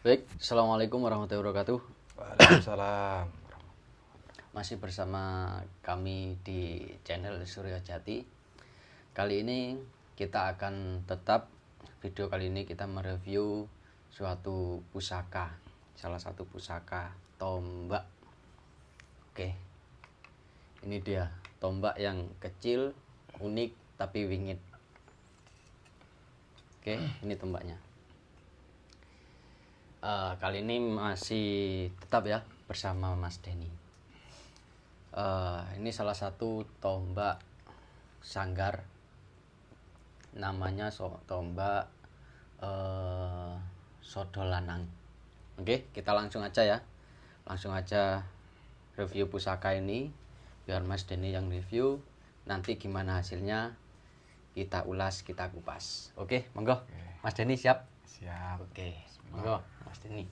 Baik, Assalamualaikum warahmatullahi wabarakatuh. Waalaikumsalam. Masih bersama kami di channel Surya Jati. Kali ini kita akan video kali ini kita mereview suatu pusaka. Salah satu pusaka tombak. Oke, ini dia tombak yang kecil, unik tapi wingit. Oke, ini tombaknya. Kali ini masih tetap ya bersama Mas Denny. Ini salah satu tombak sanggar, namanya tombak Sodo Lanang. Oke, kita langsung aja ya, langsung aja review pusaka ini, biar Mas Denny yang review. Nanti gimana hasilnya kita ulas, kita kupas. Oke, monggo. Mas Denny siap? Siap. Oke, monggo Mas Denny.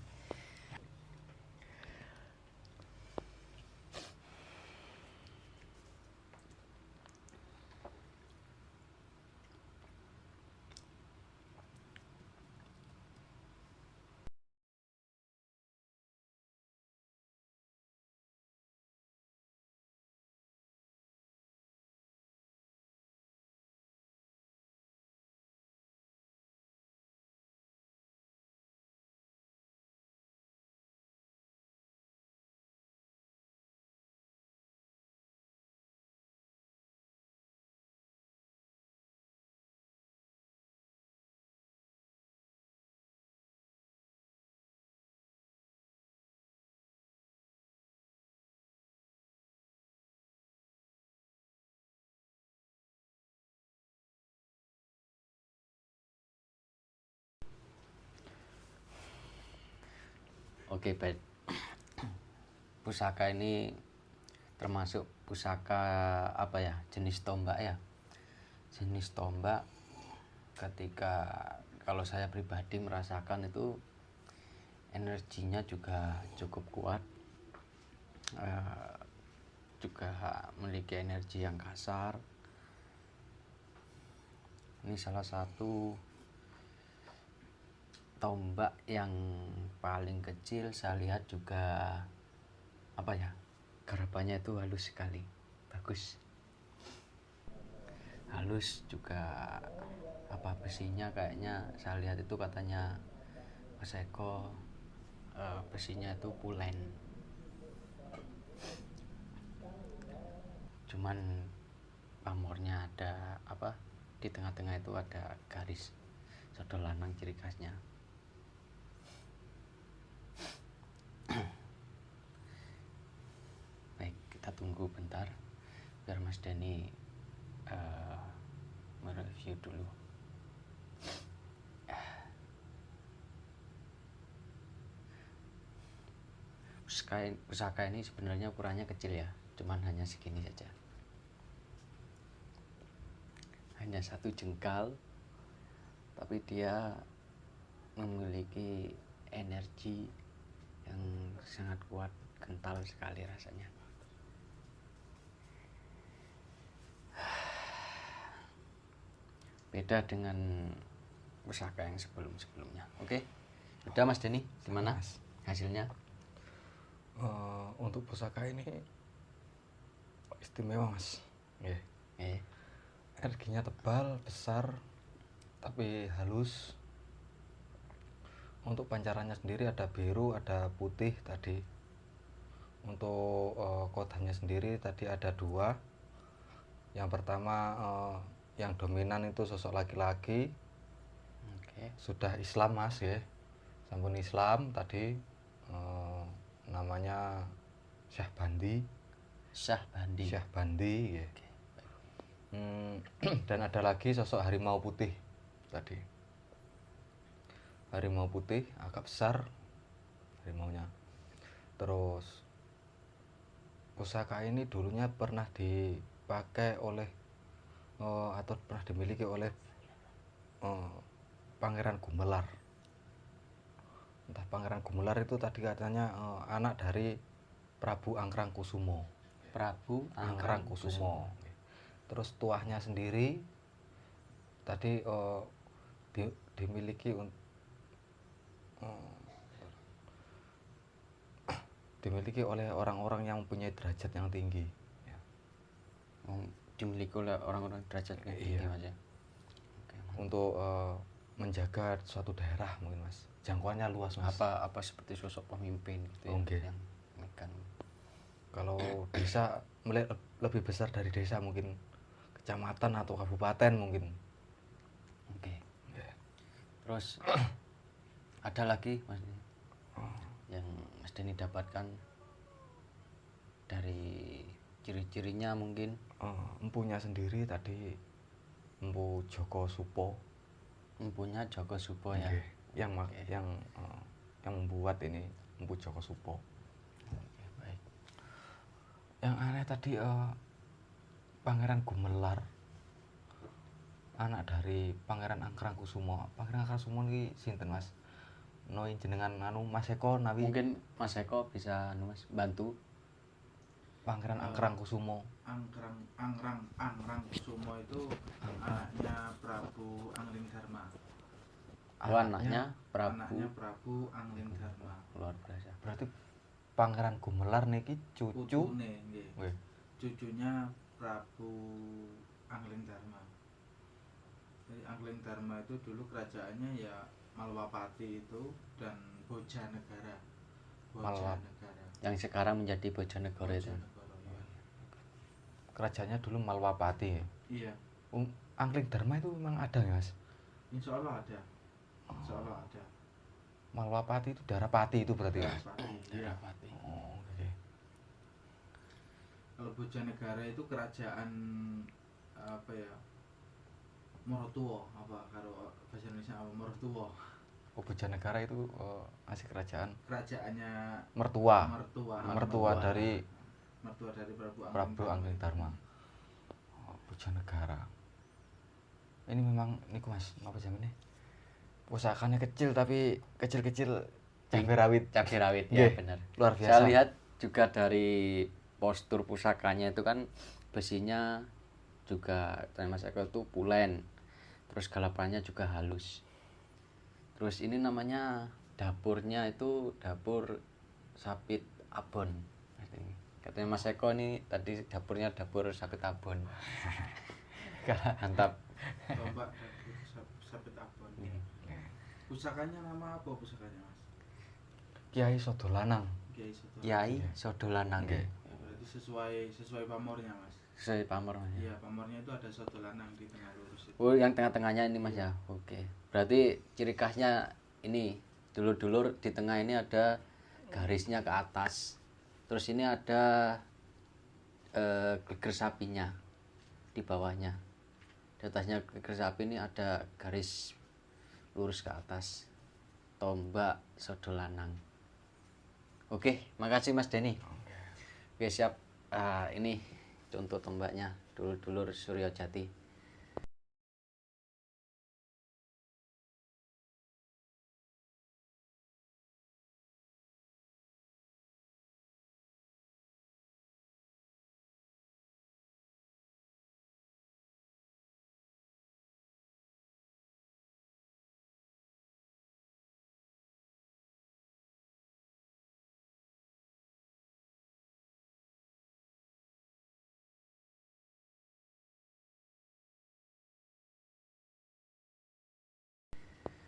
Oke, baik. Pusaka ini termasuk pusaka apa ya, jenis tombak ya, jenis tombak. Ketika kalau saya pribadi merasakan itu energinya juga cukup kuat, eh, juga memiliki energi yang kasar. Ini salah satu tombak yang paling kecil. Saya lihat juga apa ya, garapannya itu halus sekali, bagus, halus juga. Apa besinya kayaknya saya lihat itu katanya Mas Eko, besinya itu pulen, cuman pamornya ada apa, di tengah-tengah itu ada garis Sodo Lanang, ciri khasnya. Baik, kita tunggu bentar biar Mas Denny mereview dulu. Pusaka ini sebenarnya ukurannya kecil ya, cuman hanya segini saja, hanya 1 jengkal, tapi dia memiliki energi yang sangat kuat, kental sekali rasanya. Beda dengan pusaka yang sebelum-sebelumnya. Oke, udah Mas Denny, gimana Mas. hasilnya? Untuk pusaka ini istimewa, Mas. Energinya tebal, besar, tapi halus. Untuk pancarannya sendiri ada biru, ada putih tadi. Untuk kodanya sendiri tadi ada 2. Yang pertama yang dominan itu sosok laki-laki. Oke. Sudah Islam, Mas ya. Sampun Islam tadi, namanya Syahbandi. Syahbandi. Syahbandi ya. Oke. Dan ada lagi sosok harimau putih tadi. Harimau putih agak besar harimaunya. Terus pusaka ini dulunya pernah dipakai oleh atau pernah dimiliki oleh Pangeran Gumelar. Entah Pangeran Gumelar itu tadi katanya anak dari Prabu Angkrangkusumo. Prabu Angkrangkusumo. Terus tuahnya sendiri tadi dimiliki dimiliki oleh orang-orang yang mempunyai derajat yang tinggi. Ya. Dimiliki oleh orang-orang derajat yang tinggi Iya. Mas ya. Oke, Mas. Untuk menjaga suatu daerah mungkin Mas. Jangkauannya luas Mas. Apa seperti sosok pemimpin gitu Oke. yang megang. Kalau desa melihat lebih besar dari desa mungkin kecamatan atau kabupaten mungkin. Oke. Ya. Terus ada lagi Mas yang Mas Denny dapatkan dari ciri-cirinya mungkin? Empunya sendiri tadi Empu Joko Supo. Empunya Joko Supo ya. Oke. Yang Oke. yang membuat ini Empu Joko Supo. Oke, baik. Yang aneh tadi Pangeran Gumelar, anak dari Pangeran Angkrangkusumo. Pangeran Angkrangkusumo ini sinten Mas? Noi jenengan Mas Eko nawi Mungkin Mas Eko bisa Mas bantu. Pangeran Angkrangkusumo. Angkrangkusumo itu anaknya Prabu Anglingdarma. Anaknya Anaknya Prabu Anglingdarma. luar biasa. Berarti Pangeran Gumelar niki cucu. Putune nggih. Wih, Cucunya Prabu Anglingdarma. Jadi Anglingdarma itu dulu kerajaannya ya Malwapati itu dan Bojanegara. Bojanegara. Yang sekarang menjadi Bojonegoro itu. Bojanegara, ya. kerajaannya dulu Malwapati. Iya, Anglingdarma itu memang ada ya Mas? insya Allah ada. Insya Allah ada. Malwapati itu daerah Pati itu berarti ya? Pati, iya. Pati. Oh, oke. Kalau Bojanegara itu kerajaan apa ya? Morotuwo apa kalau bahasa Indonesia apa Morotuwo. Oh, Bojanegara itu masih kerajaan Kerajaannya mertua. mertua Mertua dari Prabu Anglingdarma. Oh, Bojanegara. Ini memang niku Mas, apa jamane? Pusakanya kecil tapi kecil-kecil cabai rawit. Cabai rawit ya, Nggih, benar. luar biasa. Saya lihat juga dari postur pusakanya itu kan besinya juga Mas Eko itu pulen. Terus galapannya juga halus. Terus ini namanya dapurnya itu dapur Sapit Abon. Katanya Mas Eko ini tadi dapurnya dapur Sapit Abon. Mantap. Bapak Sapit Abon. Pusakanya nama apa pusakanya Mas? Kiai Sodolanang. Kiai Soto. Kiai Sodolanang. Nggih. Ya, berarti sesuai pamornya Mas. Sesuai pamor Mas. Iya, pamornya itu ada Sodolanang di tengah lurus itu. Oh, yang tengah-tengahnya ini Mas ya. Oke. Berarti ciri khasnya ini dulur-dulur di tengah ini ada garisnya ke atas. Terus ini ada geger sapinya di bawahnya. Di atasnya geger sapi ini ada garis lurus ke atas. Tombak Sodolanang. Oke, makasih Mas Denny. Oke, siap. Ini contoh tombaknya dulur-dulur Suryojati.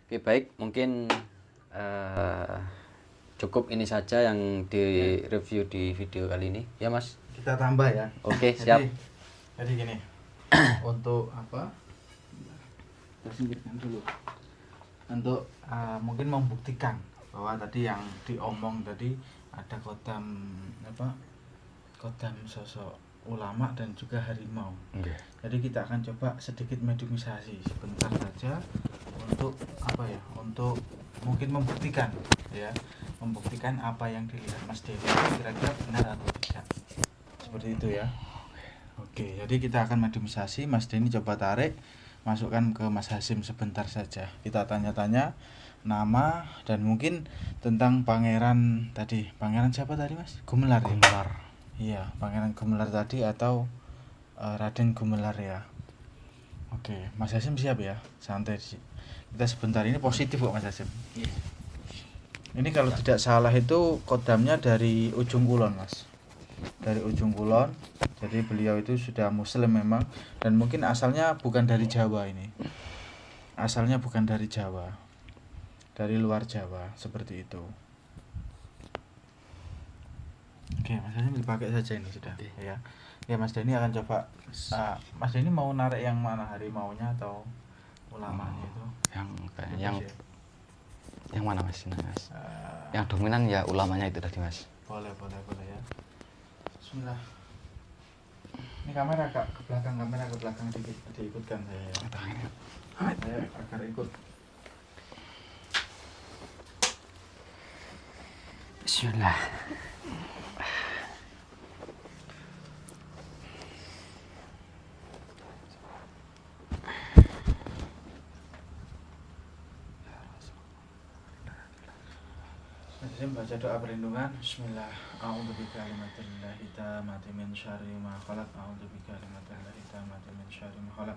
Oke, baik, mungkin cukup ini saja yang di review di video kali ini ya Mas. Kita tambah ya. Oke, siap. Jadi gini. Untuk apa? Kita singkirkan dulu. Untuk mungkin membuktikan bahwa tadi yang diomong tadi ada kodam apa? Kodam sosok ulama dan juga harimau. Nggih. Jadi kita akan coba sedikit mediumisasi sebentar saja untuk apa ya? Untuk mungkin membuktikan ya, membuktikan apa yang dilihat Mas Dewi kira-kira benar atau tidak. Seperti itu ya. Oke, jadi kita akan mediumisasi. Mas Denny coba tarik, masukkan ke Mas Hasim sebentar saja. Kita tanya-tanya nama dan mungkin tentang pangeran tadi. Pangeran siapa tadi Mas? Gumelar ya? Gumelar. Iya, Pangeran Gumelar tadi atau Raden Gumelar ya. Oke, Mas Hasim siap ya? Santai sih. Kita sebentar ini positif kok Mas Hasim. Ini kalau tidak salah itu kodamnya dari ujung kulon, Mas. Dari ujung kulon. Jadi beliau itu sudah muslim memang, dan mungkin asalnya bukan dari Jawa ini. Asalnya bukan dari Jawa. Dari luar Jawa, seperti itu. Oke, Mas Denny dipakai saja ini sudah. Ya. Ya, Mas Denny akan coba. Mas Denny mau narik yang mana, harimaunya atau ulamanya itu? Yang mana Mas? Yang dominan ya ulamanya itu tadi Mas. Boleh ya. Bismillah. Ini kamera agak ke belakang dikit, diikutkan saya ya. Saya agar ikut. Bismillah. Saya membaca doa perlindungan. Bismillah. A'udzubika kalimatillahi tammati min syarri ma khalaq. A'udzubika kalimatillahi tammati min syarri ma khalaq.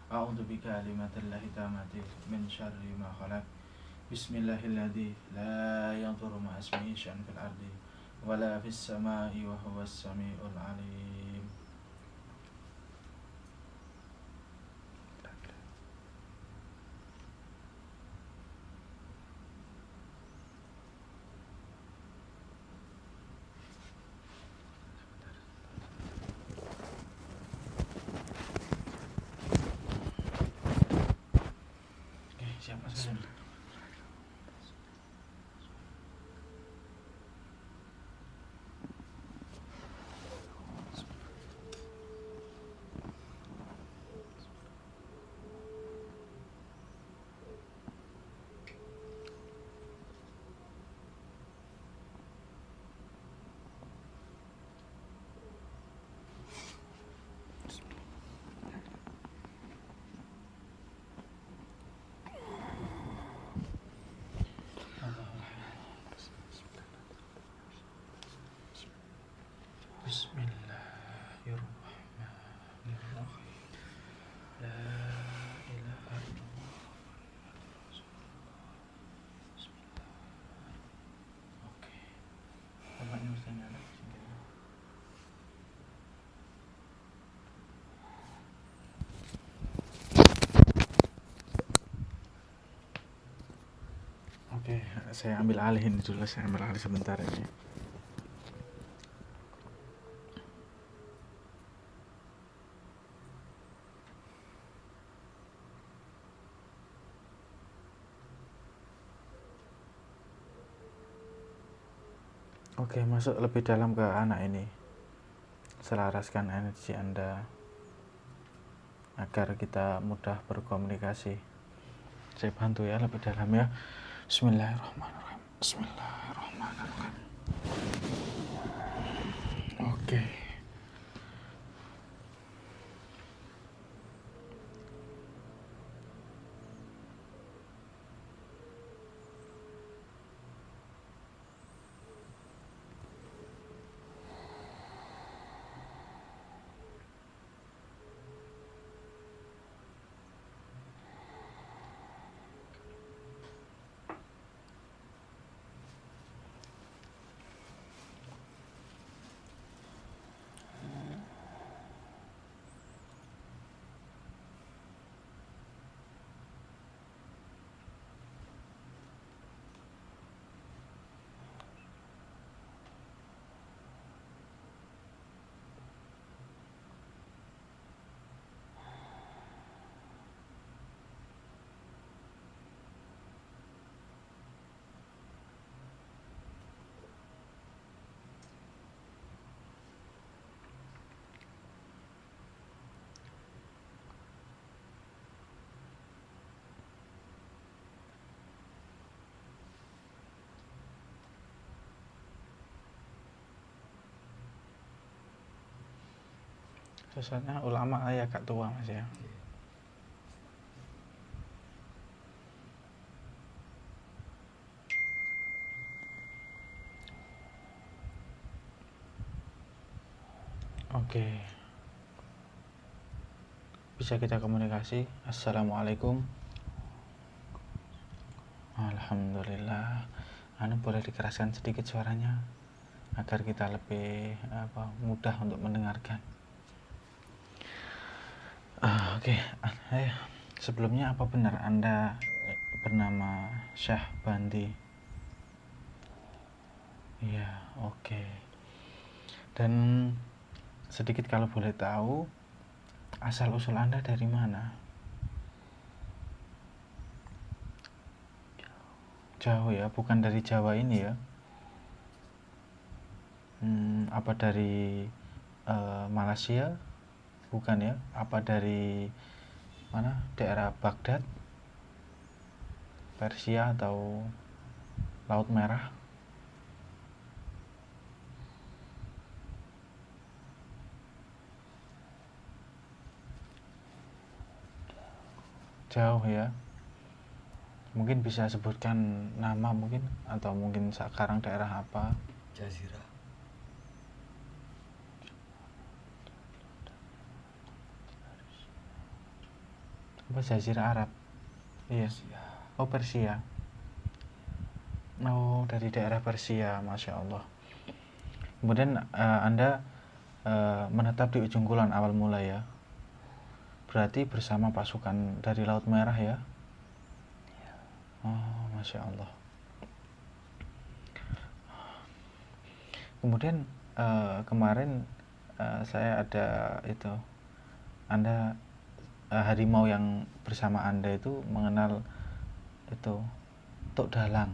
A'udzubika kalimatillahi tammati min syarri ma khalaq. Bismillahilladzi la yadurru ma'a ismihi syai'un fil ardi wala fis sama'i wa huwas samiul alim. Siap Mas. Bismillahirrahmanirrahim. La ilaha illallah. Oke. Tempatnya Ustaz ada di sini. Oke, saya ambil alih ini dulu, saya ambil alih sebentar ini. Oke, masuk lebih dalam ke anak ini. Selaraskan energi Anda agar kita mudah berkomunikasi. Saya bantu ya lebih dalam ya. Bismillahirrahmanirrahim. Bismillahirrahmanirrahim. Oke. Sosoknya ulama ya agak tua Mas ya. Oke. Bisa kita komunikasi. Assalamualaikum. Alhamdulillah. boleh dikeraskan sedikit suaranya agar kita lebih mudah untuk mendengarkan. Oke. Sebelumnya apa benar Anda bernama Syah Bandi? Iya, oke. Dan sedikit kalau boleh tahu, asal usul Anda dari mana? Jauh ya, bukan dari Jawa ini ya. Apa dari Malaysia? Bukan ya. Apa dari mana? Daerah Baghdad, Persia atau Laut Merah? Jauh ya. Mungkin bisa sebutkan nama mungkin, atau mungkin sekarang daerah apa? Jazirah. Apa Jazirah Arab? Iya. Oh, Persia. Oh, dari daerah Persia, Masya Allah. Kemudian Anda menetap di Ujung Kulon awal mula ya. Berarti bersama pasukan dari Laut Merah ya? Oh, Masya Allah. Kemudian kemarin saya ada itu, Anda harimau yang bersama Anda itu mengenal itu Tok Dalang.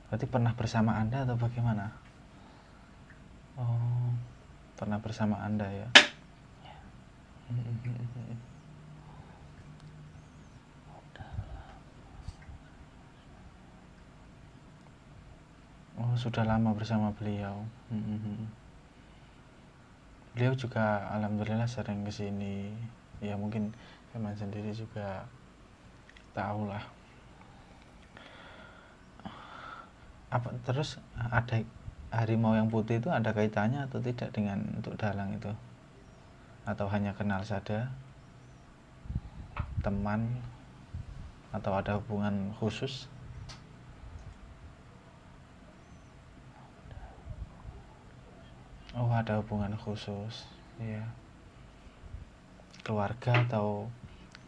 Berarti pernah bersama Anda atau bagaimana? Oh, pernah bersama Anda ya. Oh, sudah lama bersama beliau. Beliau juga alhamdulillah sering ke sini. Ya mungkin teman sendiri juga tahu lah. Apa terus ada harimau yang putih itu ada kaitannya atau tidak dengan Tok Dalang itu? Atau hanya kenal saja? Teman atau ada hubungan khusus? Oh, ada hubungan khusus. Iya. Keluarga atau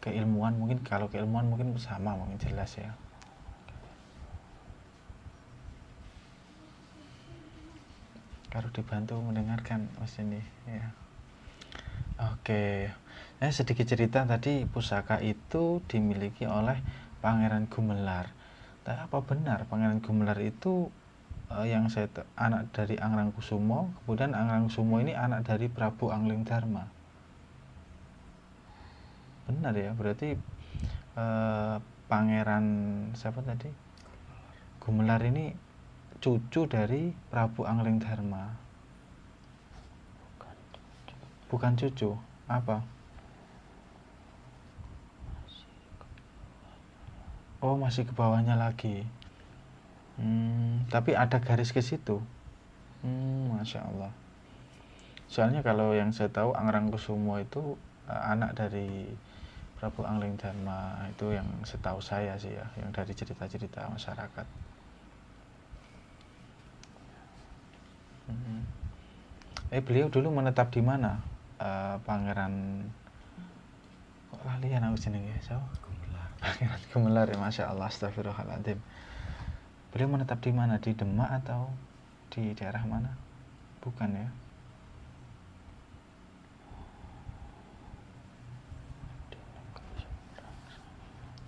keilmuan, mungkin kalau keilmuan mungkin sama, mungkin jelas ya. Kalau dibantu mendengarkan Mas ini ya. Oke. Sedikit cerita tadi, pusaka itu dimiliki oleh Pangeran Gumelar. Tapi apa benar Pangeran Gumelar itu yang anak dari Angrangkusumo, kemudian Angrangkusumo ini anak dari Prabu Anglingdarma? Benar ya, berarti Pangeran siapa tadi? Gumelar ini cucu dari Prabu Anglingdarma. Bukan cucu, apa? Oh, masih ke bawahnya lagi. Tapi ada garis ke situ. Masya Allah. Soalnya kalau yang saya tahu Angrangkusumo itu anak dari Prabu Anglingdarma, itu yang setahu saya sih ya, yang dari cerita-cerita masyarakat. Beliau dulu menetap di mana? Pangeran, kok lalian aku jenenge ya, Gumelar. Pangeran Gumelar ya, Masya Allah, astagfirullahaladzim. Beliau menetap di mana? Di Demak atau di daerah mana? Bukan ya?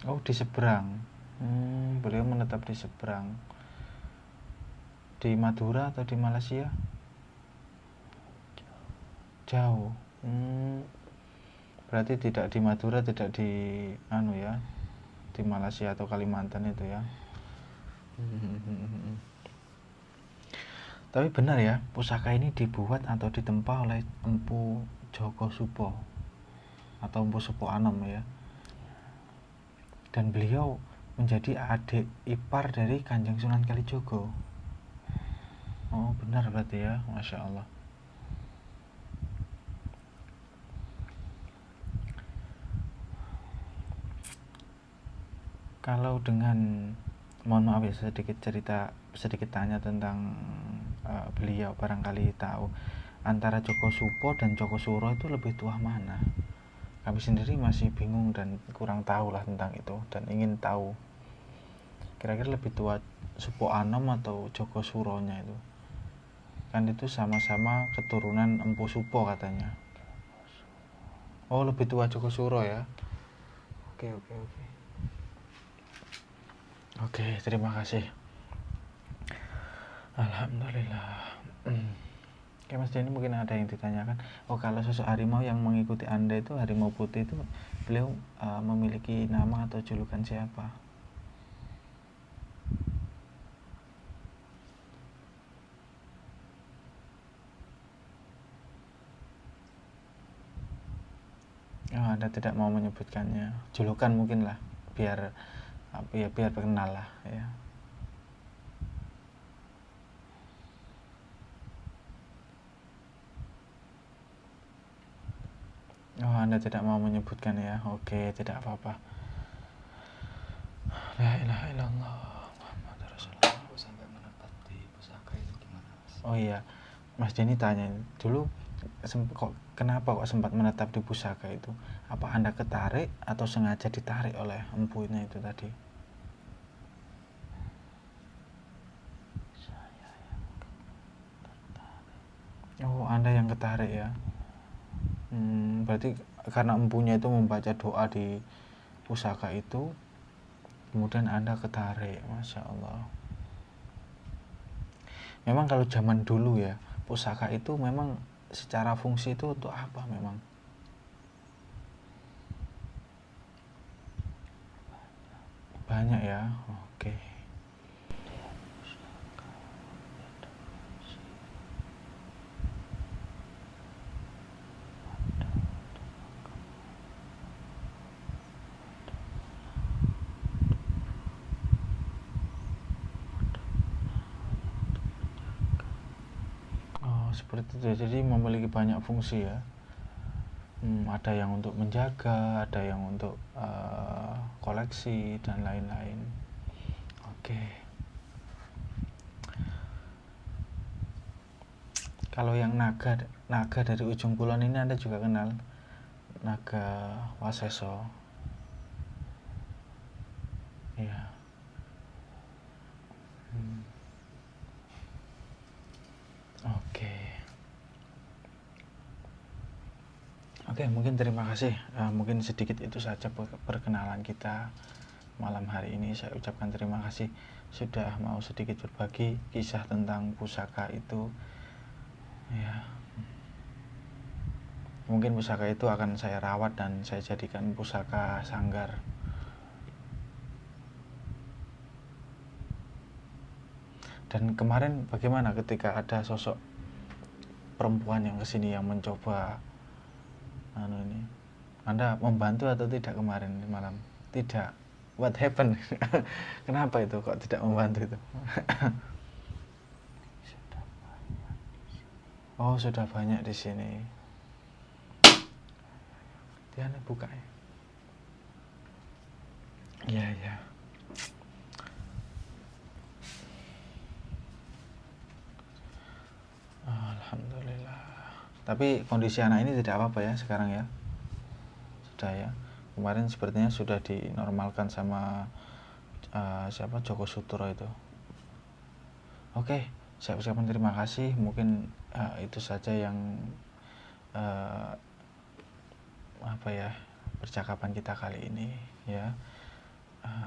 Oh, di seberang. Beliau menetap di seberang. Di Madura atau di Malaysia? Jauh. Berarti tidak di Madura, tidak di di Malaysia atau Kalimantan itu ya. Tapi benar ya, pusaka ini dibuat atau ditempa oleh Empu Joko Supo atau Empu Supo Anom ya. Dan beliau menjadi adik ipar dari Kanjeng Sunan Kalijogo. Oh, benar berarti ya, Masya Allah. Kalau dengan mohon maaf ya, sedikit tanya tentang beliau, barangkali tahu antara Joko Supo dan Joko Suro itu lebih tua mana. Kami sendiri masih bingung dan kurang tahu lah tentang itu, dan ingin tahu kira-kira lebih tua Supo Anom atau Joko Suronya itu. Kan itu sama-sama keturunan Empu Supo katanya. Oh, lebih tua Joko Suro ya. Oke, terima kasih. Alhamdulillah. Oke Mas Denny, mungkin ada yang ditanyakan. Oh, kalau sosok harimau yang mengikuti Anda itu, harimau putih itu, beliau memiliki nama atau julukan siapa? Oh, Anda tidak mau menyebutkannya. Julukan mungkin lah, biar biar terkenal lah ya. Oh, Anda tidak mau menyebutkan ya. Oke, tidak apa-apa. La ilaha illallah Muhammad Rasulullah. Sampai menetap di pusaka itu gimana, Mas? Oh iya, Mas Denny tanya dulu, kenapa kok sempat menetap di pusaka itu? Apa Anda ketarik atau sengaja ditarik oleh empunya itu tadi? Oh, Anda yang ketarik ya. Berarti karena empunya itu membaca doa di pusaka itu, kemudian Anda ketarik. Masya Allah. Memang kalau zaman dulu ya, pusaka itu memang secara fungsi itu untuk apa memang? Banyak ya. Oke. Oh, seperti itu. Jadi memiliki banyak fungsi ya. Ada yang untuk menjaga, ada yang untuk koleksi dan lain-lain. Oke. Kalau yang naga dari ujung kulon ini Anda juga kenal, naga Waseso. Ya. Oke. Oke, mungkin terima kasih. Mungkin sedikit itu saja perkenalan kita malam hari ini. Saya ucapkan terima kasih sudah mau sedikit berbagi kisah tentang pusaka itu. Ya. Mungkin pusaka itu akan saya rawat dan saya jadikan pusaka sanggar. Dan kemarin bagaimana ketika ada sosok perempuan yang kesini yang mencoba ini, Anda membantu atau tidak kemarin malam? Tidak. What happened? Kenapa itu kok tidak membantu itu? Oh, sudah banyak di sini. Dia buka ya. Iya, ya. Alhamdulillah. Tapi kondisi anak ini tidak apa-apa ya sekarang ya? Sudah ya. Kemarin sepertinya sudah dinormalkan sama siapa, Joko Sutro itu. Oke, saya ucapkan terima kasih. Mungkin itu saja yang percakapan kita kali ini ya.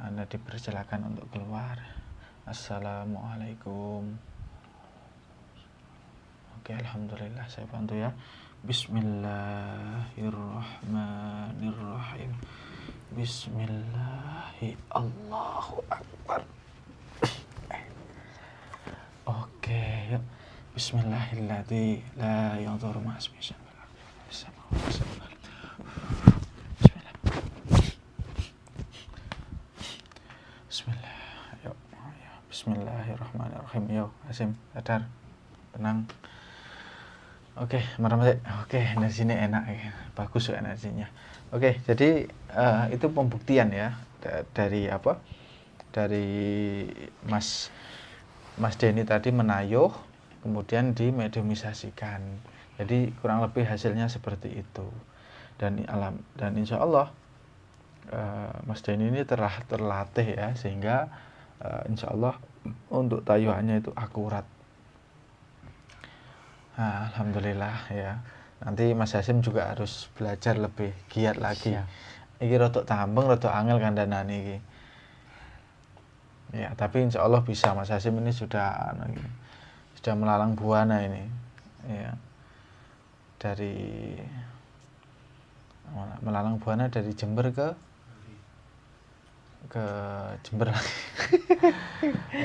Anda dipersilakan untuk keluar. Assalamualaikum. Oke, alhamdulillah saya bantu ya. Bismillahirrahmanirrahim. Bismillahi Allahu Akbar. Oke, yuk. Bismillahilladzi la yadhurru ma'asmihi syai'un fis samawati wal ardi. Bismillah. Yuk. Bismillahirrahmanirrahim. Yuk, Asim, sadar. Tenang. Oke, merem. Oke, energinya enak ya. Bagus ya energinya. Oke, jadi itu pembuktian ya dari dari Mas Denny tadi menayuh, kemudian dimediumisasikan. Jadi kurang lebih hasilnya seperti itu. Dan insya Allah Mas Denny ini terlatih ya, sehingga insya Allah untuk tayuannya itu akurat. Nah, alhamdulillah ya. Nanti Mas Hasim juga harus belajar lebih giat lagi. Iki rotok tambeng, rotok angel kandhanane iki. Ya, tapi insya Allah bisa. Mas Hasim ini sudah melalang buana ini. Ya. Dari melalang buana dari Jember ke Jember lagi.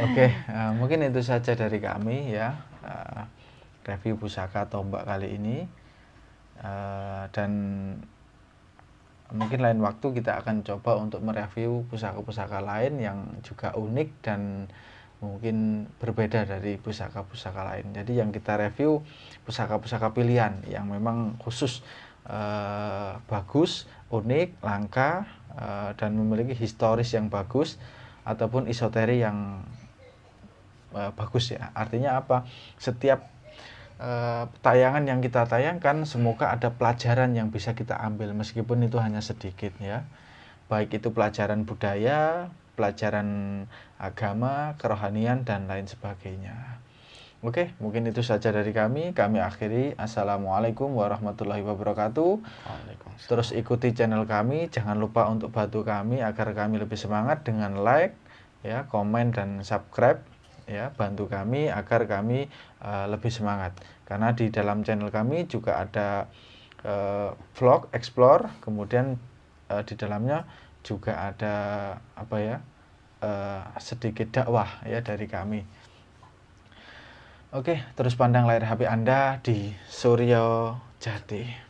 Oke, mungkin itu saja dari kami ya. Review pusaka tombak kali ini. Dan mungkin lain waktu kita akan coba untuk mereview pusaka-pusaka lain yang juga unik dan mungkin berbeda dari pusaka-pusaka lain. Jadi yang kita review pusaka-pusaka pilihan yang memang khusus, bagus, unik, langka, dan memiliki historis yang bagus ataupun isoteri yang bagus ya. Artinya apa? Setiap tayangan yang kita tayangkan semoga ada pelajaran yang bisa kita ambil meskipun itu hanya sedikit ya. Baik itu pelajaran budaya, pelajaran agama, kerohanian dan lain sebagainya. Oke, mungkin itu saja dari kami. Kami akhiri. Assalamualaikum warahmatullahi wabarakatuh. Terus ikuti channel kami. Jangan lupa untuk bantu kami agar kami lebih semangat dengan like, ya, komen dan subscribe. Ya, bantu kami agar kami lebih semangat. Karena di dalam channel kami juga ada vlog, explore, kemudian di dalamnya juga ada sedikit dakwah ya dari kami. Oke, terus pandang layar HP Anda di Suryo Jati.